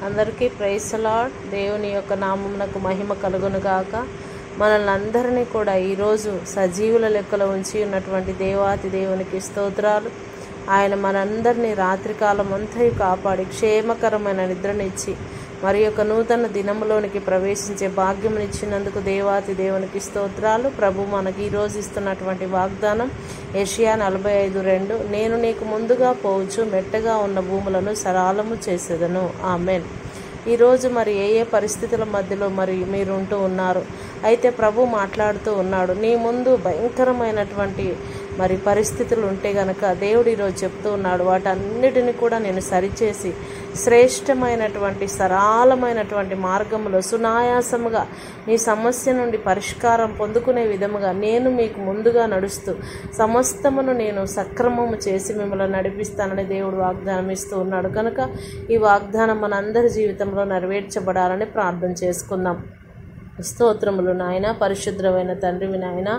అందరికీ praise lord. దేవుని యొక్క నామమునకు మహిమ కలుగును గాక. మనల్ని అందరినీ కూడా ఈరోజు సజీవుల లెక్కలో ఉంచి ఉన్నటువంటి దేవాతి దేవునికి స్తోత్రాలు. ఆయన మనందరినీ రాత్రికాలం అంతయు కాపాడి క్షేమకరమైన నిద్రనిచ్చి మరి యొక్క నూతన దినములోనికి ప్రవేశించే భాగ్యమునిచ్చినందుకు దేవాతి దేవునికి స్తోత్రాలు. ప్రభు మనకి ఈరోజు ఇస్తున్నటువంటి వాగ్దానం యెషయా 45:2, నేను నీకు ముందుగా పోవచ్చు, మెట్టగా ఉన్న భూములను సరాలము చేసేదను. ఆమెన్. ఈరోజు మరి ఏ పరిస్థితుల మధ్యలో మరి మీరు ఉంటూ ఉన్నారు. అయితే ప్రభు మాట్లాడుతూ ఉన్నాడు, నీ ముందు భయంకరమైనటువంటి మరి పరిస్థితులు ఉంటే గనక దేవుడు ఈరోజు చెప్తూ ఉన్నాడు, వాటన్నిటిని కూడా నేను సరిచేసి శ్రేష్టమైనటువంటి సరళమైనటువంటి మార్గంలో సునాయాసముగా నీ సమస్య నుండి పరిష్కారం పొందుకునే విధముగా నేను మీకు ముందుగా నడుస్తూ సమస్తమును నేను సక్రమము చేసి మిమ్మల్ని నడిపిస్తానని దేవుడు వాగ్దానం ఇస్తూ ఉన్నాడు. కనుక ఈ వాగ్దానం మనందరి జీవితంలో నెరవేర్చబడాలని ప్రార్థన చేసుకుందాం. స్తోత్రములు నాయన, పరిశుద్ధమైన తండ్రివి నాయన.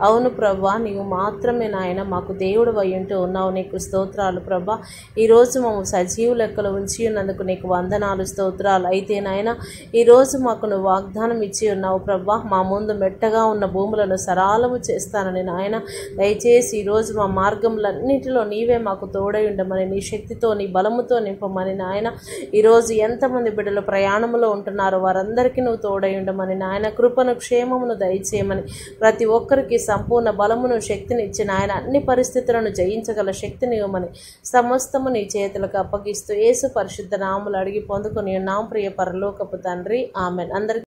అవును ప్రభా, నీవు మాత్రమే నాయన మాకు దేవుడు అయ్యుంటూ ఉన్నావు. నీకు స్తోత్రాలు ప్రభా. ఈరోజు మేము సజీవు లెక్కలు ఉంచి ఉన్నందుకు నీకు వందనాలు, స్తోత్రాలు. అయితే నాయన ఈరోజు మాకు నువ్వు వాగ్దానం ఇచ్చి ఉన్నావు ప్రభా, మా ముందు మెట్టగా ఉన్న భూములను సరాలము చేస్తానని నాయన. దయచేసి ఈరోజు మా మార్గములన్నిటిలో నీవే మాకు తోడై ఉండమని, నీ శక్తితో నీ బలముతో నింపమని నాయన. ఈరోజు ఎంతమంది బిడ్డలు ప్రయాణంలో ఉంటున్నారో వారందరికీ నువ్వు తోడై ఉండమని ఆయన కృపను క్షేమమును దయచేయమని, ప్రతి ఒక్కరికి సంపూర్ణ బలమును శక్తిని ఇచ్చిన ఆయన అన్ని పరిస్థితులను జయించగల శక్తిని ఇవ్వమని సమస్తము నీ చేతులకు అప్పగిస్తూ యేసు పరిశుద్ధ నామములు అడిగి పొందుకొని ఉన్నాం ప్రియ పరలోకపు తండ్రి. ఆమెన్. అందరికీ